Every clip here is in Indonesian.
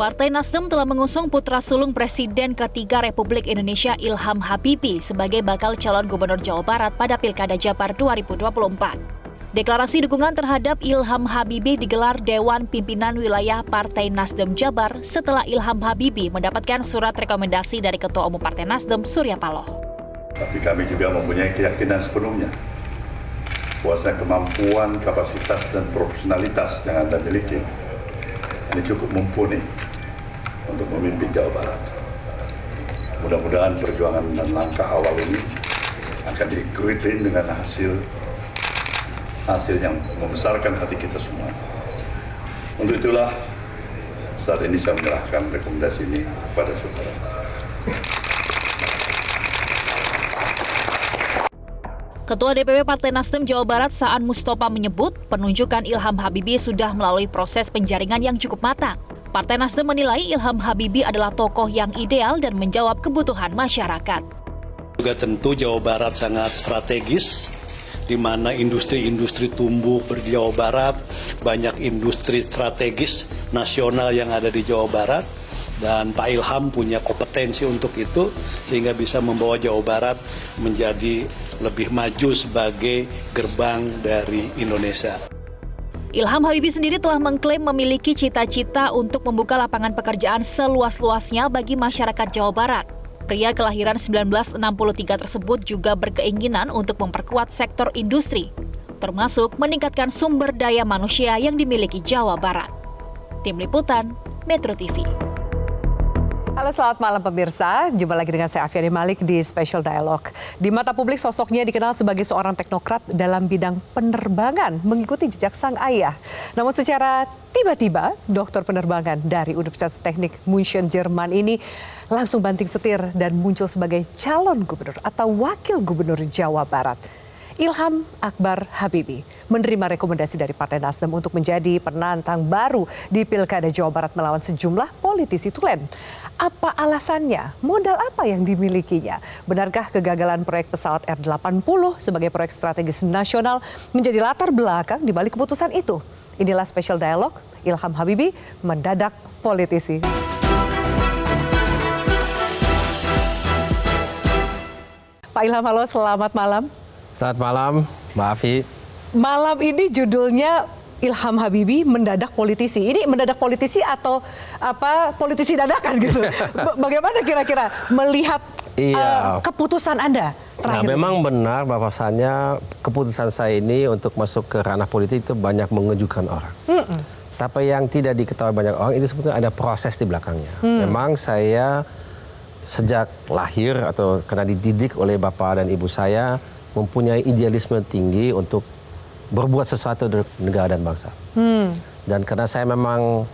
Partai Nasdem telah mengusung putra sulung Presiden ketiga Republik Indonesia Ilham Habibie sebagai bakal calon gubernur Jawa Barat pada Pilkada Jabar 2024. Deklarasi dukungan terhadap Ilham Habibie digelar Dewan Pimpinan Wilayah Partai Nasdem Jabar setelah Ilham Habibie mendapatkan surat rekomendasi dari Ketua Umum Partai Nasdem Surya Paloh. Tapi kami juga mempunyai keyakinan sepenuhnya bahwa kemampuan, kapasitas, dan profesionalitas yang Anda miliki ini cukup mumpuni untuk memimpin Jawa Barat. Mudah-mudahan perjuangan dan langkah awal ini akan diikuti dengan hasil yang membesarkan hati kita semua. Untuk itulah saat ini saya menyerahkan rekomendasi ini kepada saudara. Ketua DPW Partai Nasdem Jawa Barat Saan Mustopa menyebut penunjukan Ilham Habibie sudah melalui proses penjaringan yang cukup matang. Partai Nasdem menilai Ilham Habibie adalah tokoh yang ideal dan menjawab kebutuhan masyarakat. Juga tentu Jawa Barat sangat strategis, di mana industri-industri tumbuh di Jawa Barat, banyak industri strategis nasional yang ada di Jawa Barat, dan Pak Ilham punya kompetensi untuk itu, sehingga bisa membawa Jawa Barat menjadi lebih maju sebagai gerbang dari Indonesia. Ilham Habibie sendiri telah mengklaim memiliki cita-cita untuk membuka lapangan pekerjaan seluas-luasnya bagi masyarakat Jawa Barat. Pria kelahiran 1963 tersebut juga berkeinginan untuk memperkuat sektor industri, termasuk meningkatkan sumber daya manusia yang dimiliki Jawa Barat. Tim Liputan, Metro TV. Halo, selamat malam pemirsa. Jumpa lagi dengan saya Afiani Malik di Special Dialogue. Di mata publik sosoknya dikenal sebagai seorang teknokrat dalam bidang penerbangan, mengikuti jejak sang ayah. Namun secara tiba-tiba, dokter penerbangan dari Universitas Teknik München, Jerman ini langsung banting setir dan muncul sebagai calon gubernur atau wakil gubernur Jawa Barat. Ilham Akbar Habibie menerima rekomendasi dari Partai Nasdem untuk menjadi penantang baru di Pilkada Jawa Barat melawan sejumlah politisi tulen. Apa alasannya? Modal apa yang dimilikinya? Benarkah kegagalan proyek pesawat R80 sebagai proyek strategis nasional menjadi latar belakang di balik keputusan itu? Inilah Special Dialogue, Ilham Habibie mendadak politisi. Pak Ilham, halo, selamat malam. Selamat malam, Mbak Afi. Malam ini judulnya Ilham Habibie mendadak politisi. Ini mendadak politisi atau apa, politisi dadakan gitu? Bagaimana kira-kira melihat keputusan Anda terakhir? Nah, memang benar bahwasannya keputusan saya ini untuk masuk ke ranah politik itu banyak mengejutkan orang. Tapi yang tidak diketahui banyak orang itu sebetulnya ada proses di belakangnya. Memang saya sejak lahir atau karena dididik oleh bapak dan ibu saya mempunyai idealisme tinggi untuk berbuat sesuatu untuk negara dan bangsa. Dan karena saya memang,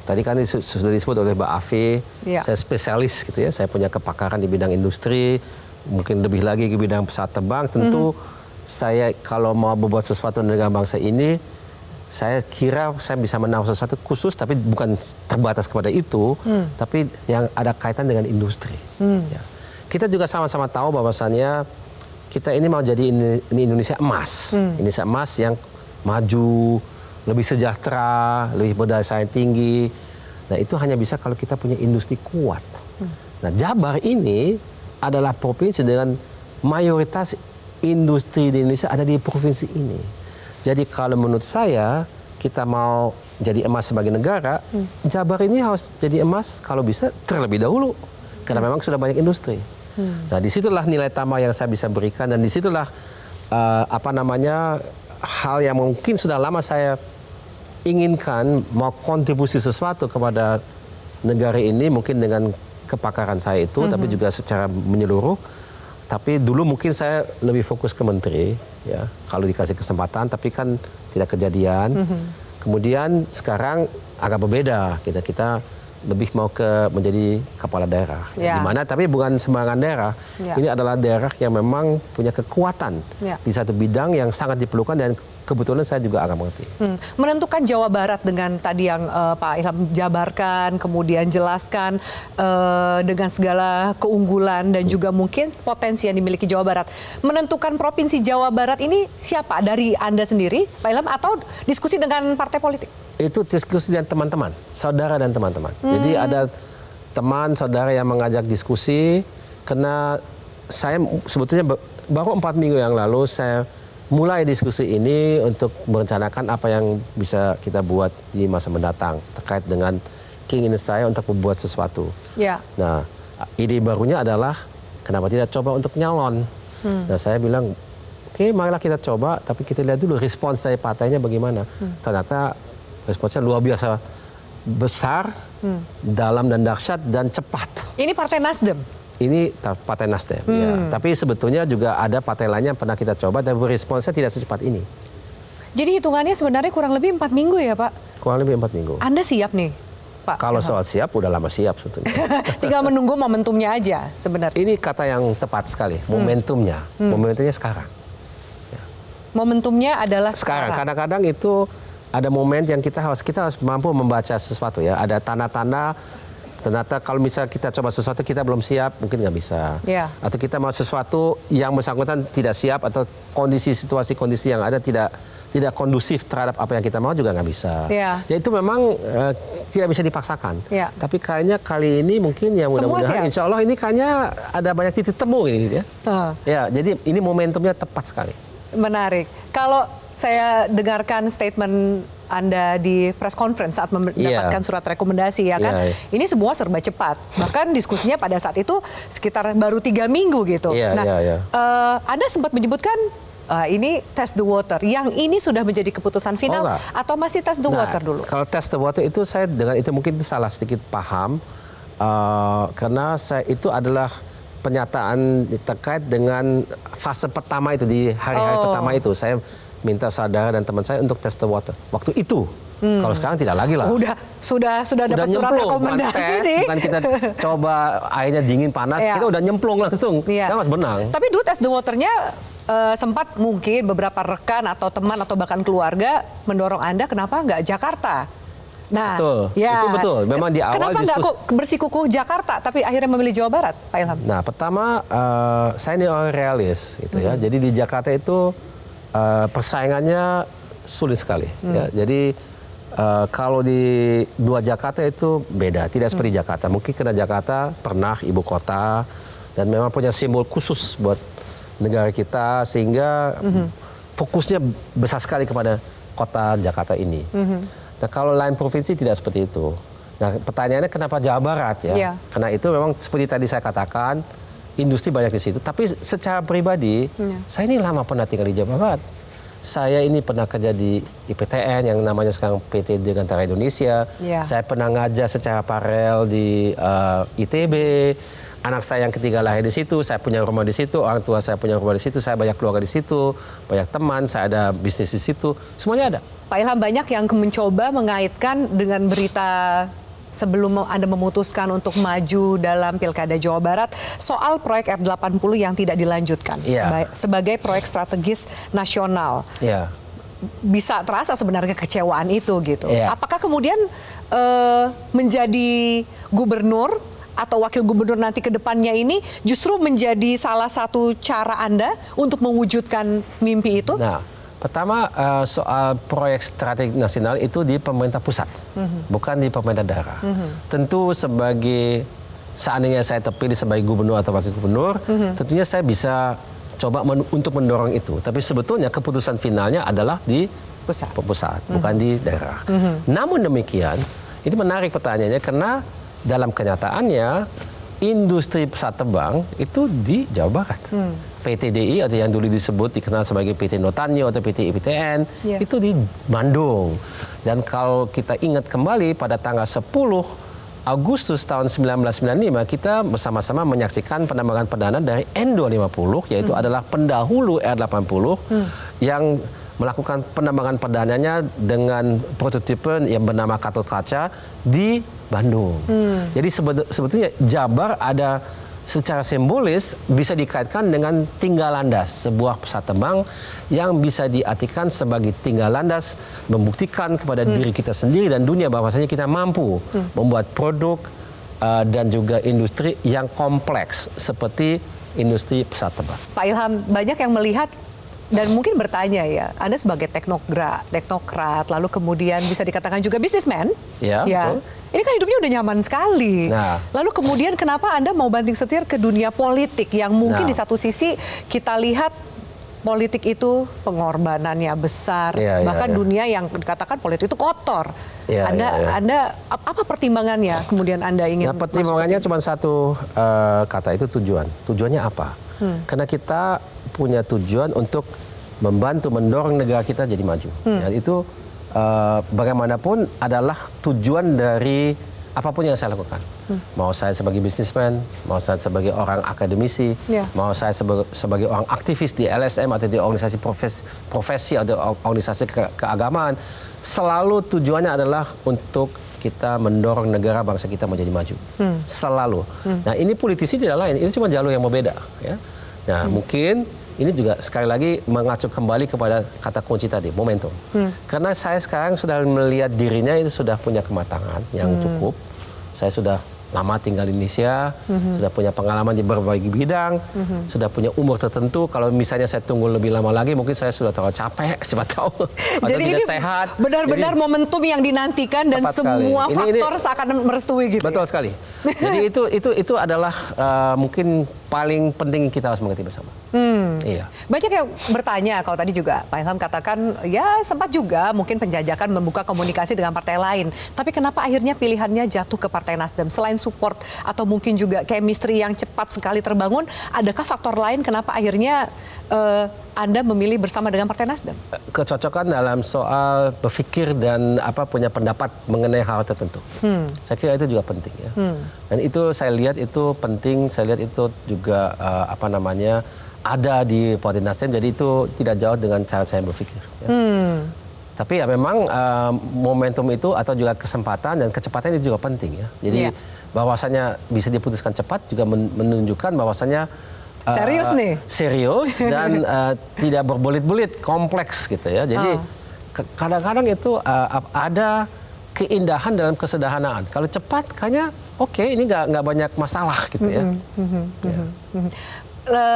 tadi kan sudah disebut oleh Mbak Afi, saya spesialis gitu ya, saya punya kepakaran di bidang industri, mungkin lebih lagi ke bidang pesawat terbang, tentu saya kalau mau berbuat sesuatu untuk negara bangsa ini, saya kira saya bisa menaruh sesuatu khusus, tapi bukan terbatas kepada itu, tapi yang ada kaitan dengan industri. Ya. Kita juga sama-sama tahu bahwasannya kita ini mau jadi Indonesia emas. Indonesia emas yang maju, lebih sejahtera, lebih berdaya saing tinggi. Nah, itu hanya bisa kalau kita punya industri kuat. Nah, Jabar ini adalah provinsi dengan mayoritas industri di Indonesia ada di provinsi ini. Jadi kalau menurut saya, kita mau jadi emas sebagai negara, Jabar ini harus jadi emas kalau bisa terlebih dahulu. Karena memang sudah banyak industri. Nah, disitulah nilai tambah yang saya bisa berikan, dan disitulah hal yang mungkin sudah lama saya inginkan, mau kontribusi sesuatu kepada negara ini, mungkin dengan kepakaran saya itu, tapi juga secara menyeluruh. Tapi dulu mungkin saya lebih fokus ke menteri, ya, kalau dikasih kesempatan, tapi kan tidak kejadian. Kemudian sekarang agak berbeda, kita lebih mau ke menjadi kepala daerah. Di mana tapi bukan sembarangan daerah. Ini adalah daerah yang memang punya kekuatan di satu bidang yang sangat diperlukan, dan kebetulan saya juga agak mengerti. Menentukan Jawa Barat dengan tadi yang Pak Ilham jabarkan, kemudian jelaskan dengan segala keunggulan dan juga mungkin potensi yang dimiliki Jawa Barat. Menentukan Provinsi Jawa Barat ini siapa? Dari Anda sendiri, Pak Ilham, atau diskusi dengan partai politik? Itu diskusi dengan teman-teman, saudara dan teman-teman. Jadi ada teman, saudara yang mengajak diskusi, karena saya sebetulnya baru 4 minggu yang lalu saya mulai diskusi ini untuk merencanakan apa yang bisa kita buat di masa mendatang terkait dengan keinginan saya untuk membuat sesuatu. Ya. Nah, ide barunya adalah kenapa tidak coba untuk nyalon. Nah, saya bilang, oke, marilah kita coba, tapi kita lihat dulu respons dari partainya bagaimana. Ternyata responsnya luar biasa besar, dalam dan dahsyat dan cepat. Ini Partai Nasdem? Ini Partai Nasdem, ya. Tapi sebetulnya juga ada partai lainnya yang pernah kita coba, tapi responsnya tidak secepat ini. Jadi hitungannya sebenarnya kurang lebih 4 minggu ya Pak? Kurang lebih 4 minggu. Anda siap nih Pak? Kalau soal siap, udah lama siap sebetulnya. Tinggal menunggu momentumnya aja sebenarnya. Ini kata yang tepat sekali, momentumnya. Momentumnya sekarang. Momentumnya adalah Sekarang. sekarang. Kadang-kadang itu ada momen yang kita harus mampu membaca sesuatu ya. Ada tanda-tanda. Ternyata kalau misalnya kita coba sesuatu kita belum siap, mungkin nggak bisa. Ya. Atau kita mau sesuatu yang bersangkutan tidak siap, atau situasi kondisi yang ada tidak kondusif terhadap apa yang kita mau juga nggak bisa. Ya. Ya itu memang tidak bisa dipaksakan. Ya. Tapi kayaknya kali ini mungkin yang mudah-mudahan insya Allah ini kayaknya ada banyak titik temu ini ya. Ya, jadi ini momentumnya tepat sekali. Menarik. Kalau saya dengarkan statement Anda di press conference saat mendapatkan surat rekomendasi ya kan, ini semua serba cepat. Bahkan diskusinya pada saat itu sekitar baru 3 minggu gitu. Anda sempat menyebutkan ini test the water. Yang ini sudah menjadi keputusan final atau masih test the water dulu? Kalau test the water itu saya dengan itu mungkin salah sedikit paham karena itu adalah pernyataan terkait dengan fase pertama itu di hari-hari pertama itu saya minta saudara dan teman saya untuk test the water. Waktu itu. Kalau sekarang tidak lagi lah. Sudah dapat surat rekomendasi nih. Bukan kita coba airnya dingin panas, kita udah nyemplung langsung. Kita harus benang. Tapi dulu test the water-nya sempat mungkin beberapa rekan atau teman atau bahkan keluarga mendorong Anda kenapa nggak Jakarta. Nah, betul, itu betul. Memang di awal kenapa nggak kok bersikukuh Jakarta, tapi akhirnya memilih Jawa Barat, Pak Ilham? Nah, pertama saya ini orang realis, gitu ya. Jadi di Jakarta itu persaingannya sulit sekali. Ya. Jadi kalau di dua Jakarta itu beda, tidak seperti Jakarta. Mungkin karena Jakarta pernah ibu kota dan memang punya simbol khusus buat negara kita, sehingga fokusnya besar sekali kepada kota Jakarta ini. Nah, kalau lain provinsi tidak seperti itu. Nah, pertanyaannya kenapa Jawa Barat ya? Karena itu memang seperti tadi saya katakan, industri banyak di situ. Tapi secara pribadi, saya ini lama pernah tinggal di Jawa Barat. Saya ini pernah kerja di IPTN yang namanya sekarang PT Dirgantara Indonesia. Saya pernah ngajar secara paralel di ITB. Anak saya yang ketiga lahir di situ, saya punya rumah di situ, orang tua saya punya rumah di situ, saya banyak keluarga di situ, banyak teman, saya ada bisnis di situ, semuanya ada. Pak Ilham, banyak yang mencoba mengaitkan dengan berita sebelum Anda memutuskan untuk maju dalam Pilkada Jawa Barat soal proyek R80 yang tidak dilanjutkan sebagai proyek strategis nasional. Bisa terasa sebenarnya kecewaan itu gitu. Apakah kemudian menjadi gubernur atau wakil gubernur nanti ke depannya ini justru menjadi salah satu cara Anda untuk mewujudkan mimpi itu? Nah, pertama soal proyek strategi nasional itu di pemerintah pusat, bukan di pemerintah daerah. Tentu sebagai seandainya saya terpilih sebagai gubernur atau wakil gubernur, tentunya saya bisa coba untuk mendorong itu. Tapi sebetulnya keputusan finalnya adalah di pusat, bukan di daerah. Namun demikian, ini menarik pertanyaannya karena dalam kenyataannya industri pesawat terbang itu di Jawa Barat. PT DI atau yang dulu dikenal sebagai PT Notanyo atau PT IPTN itu di Bandung. Dan kalau kita ingat kembali pada tanggal 10 Agustus tahun 1995 kita bersama-sama menyaksikan penerbangan perdana dari N250 yaitu adalah pendahulu R80 yang melakukan penerbangan perdananya dengan prototipe yang bernama Gatot Kaca di Bandung. Jadi sebetulnya Jabar ada secara simbolis bisa dikaitkan dengan tinggal landas sebuah pesawat terbang yang bisa diartikan sebagai tinggal landas membuktikan kepada diri kita sendiri dan dunia bahwasanya kita mampu membuat produk dan juga industri yang kompleks seperti industri pesawat terbang. Pak Ilham, banyak yang melihat Dan mungkin bertanya ya, Anda sebagai teknokrat, lalu kemudian bisa dikatakan juga bisnismen, Ya, betul. Ini kan hidupnya udah nyaman sekali. Nah. Lalu kemudian kenapa Anda mau banting setir ke dunia politik yang mungkin Nah. di satu sisi kita lihat politik itu pengorbanannya besar, bahkan dunia yang dikatakan politik itu kotor. Anda apa pertimbangannya kemudian Anda ingin? Nah, pertimbangannya cuma satu kata, itu tujuan. Tujuannya apa? Karena kita punya tujuan untuk membantu mendorong negara kita jadi maju. Dan itu bagaimanapun adalah tujuan dari apapun yang saya lakukan. Mau saya sebagai bisnismen, mau saya sebagai orang akademisi, mau saya sebagai orang aktivis di LSM atau di organisasi profesi atau organisasi keagamaan, selalu tujuannya adalah untuk kita mendorong negara bangsa kita menjadi maju. Selalu. Nah, ini politisi tidak lain, ini cuma jalur yang berbeda. Ya. Nah, mungkin ini juga sekali lagi mengacu kembali kepada kata kunci tadi, momentum. Karena saya sekarang sudah melihat dirinya itu sudah punya kematangan yang cukup. Saya sudah lama tinggal di Indonesia, sudah punya pengalaman di berbagai bidang, sudah punya umur tertentu. Kalau misalnya saya tunggu lebih lama lagi, mungkin saya sudah terlalu capek, siapa tahu. Jadi tidak ini sehat. benar-benar momentum yang dinantikan dan semua faktor seakan merestui gitu. Betul sekali. Jadi itu adalah mungkin paling penting kita harus mengerti bersama. Iya. Banyak yang bertanya, kalau tadi juga Pak Ilham katakan, ya sempat juga mungkin penjajakan membuka komunikasi dengan partai lain. Tapi kenapa akhirnya pilihannya jatuh ke Partai Nasdem? Selain support atau mungkin juga chemistry yang cepat sekali terbangun, adakah faktor lain kenapa akhirnya Anda memilih bersama dengan Partai Nasdem? Kecocokan dalam soal berpikir dan punya pendapat mengenai hal tertentu. Saya kira itu juga penting ya. Dan itu saya lihat itu penting, saya lihat itu juga ada di Partai Nasdem, jadi itu tidak jauh dengan cara saya berpikir. Ya. Tapi ya memang momentum itu atau juga kesempatan dan kecepatan itu juga penting ya. Jadi bahwasanya bisa diputuskan cepat juga menunjukkan bahwasanya serius nih. Serius dan tidak berbelit-belit, kompleks gitu ya. Jadi kadang-kadang itu ada keindahan dalam kesederhanaan. Kalau cepat kayaknya oke, ini nggak banyak masalah gitu ya.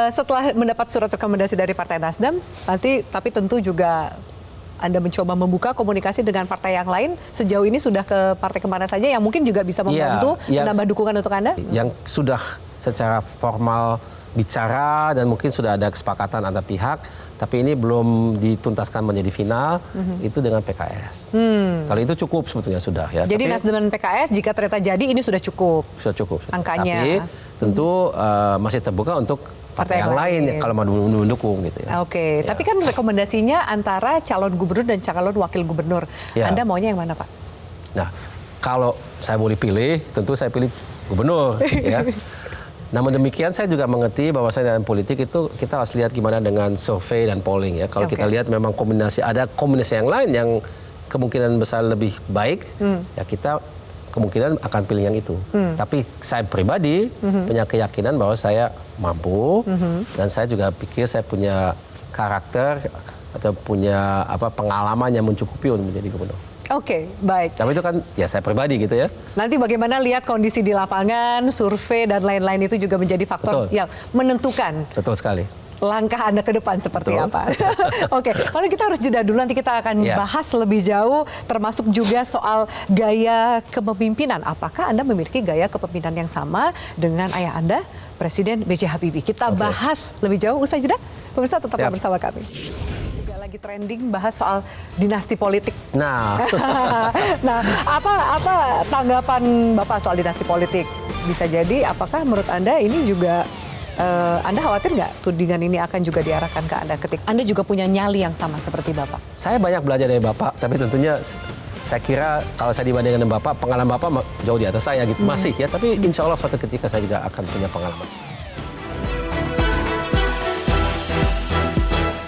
Setelah mendapat surat rekomendasi dari Partai Nasdem, tapi tentu juga Anda mencoba membuka komunikasi dengan partai yang lain. Sejauh ini sudah ke partai kemana saja yang mungkin juga bisa membantu menambah dukungan untuk Anda? Yang sudah secara formal bicara dan mungkin sudah ada kesepakatan antar pihak, tapi ini belum dituntaskan menjadi final, itu dengan PKS. Kalau itu cukup sebetulnya sudah ya. Jadi Nasdem dan PKS jika ternyata jadi ini sudah cukup. Sudah cukup. Angkanya. Tapi tentu masih terbuka untuk partai yang lain kalau mau mendukung gitu ya. Oke, tapi kan rekomendasinya antara calon gubernur dan calon wakil gubernur. Anda maunya yang mana, Pak? Nah, kalau saya boleh pilih, tentu saya pilih gubernur ya. Namun demikian saya juga mengerti bahwa dalam politik itu kita harus lihat gimana dengan survei dan polling ya. Kalau kita lihat memang ada kombinasi yang lain yang kemungkinan besar lebih baik, ya kita kemungkinan akan pilih yang itu. Tapi saya pribadi punya keyakinan bahwa saya mampu dan saya juga pikir saya punya karakter atau punya pengalaman yang mencukupi untuk menjadi gubernur. Oke, baik. Tapi itu kan ya saya pribadi gitu ya. Nanti bagaimana lihat kondisi di lapangan, survei dan lain-lain itu juga menjadi faktor yang menentukan. Betul sekali. Langkah Anda ke depan seperti apa. Oke, kalau kita harus jeda dulu, nanti kita akan bahas lebih jauh, termasuk juga soal gaya kepemimpinan. Apakah Anda memiliki gaya kepemimpinan yang sama dengan ayah Anda, Presiden B.J. Habibie? Kita bahas lebih jauh usai jeda. Pemirsa tetaplah bersama kami. Juga lagi trending bahas soal dinasti politik. Nah, apa tanggapan Bapak soal dinasti politik? Bisa jadi, apakah menurut Anda ini juga Anda khawatir nggak tudingan ini akan juga diarahkan ke Anda ketika Anda juga punya nyali yang sama seperti Bapak? Saya banyak belajar dari Bapak, tapi tentunya saya kira kalau saya dibandingkan dengan Bapak, pengalaman Bapak jauh di atas saya gitu. Masih ya, tapi insya Allah suatu ketika saya juga akan punya pengalaman.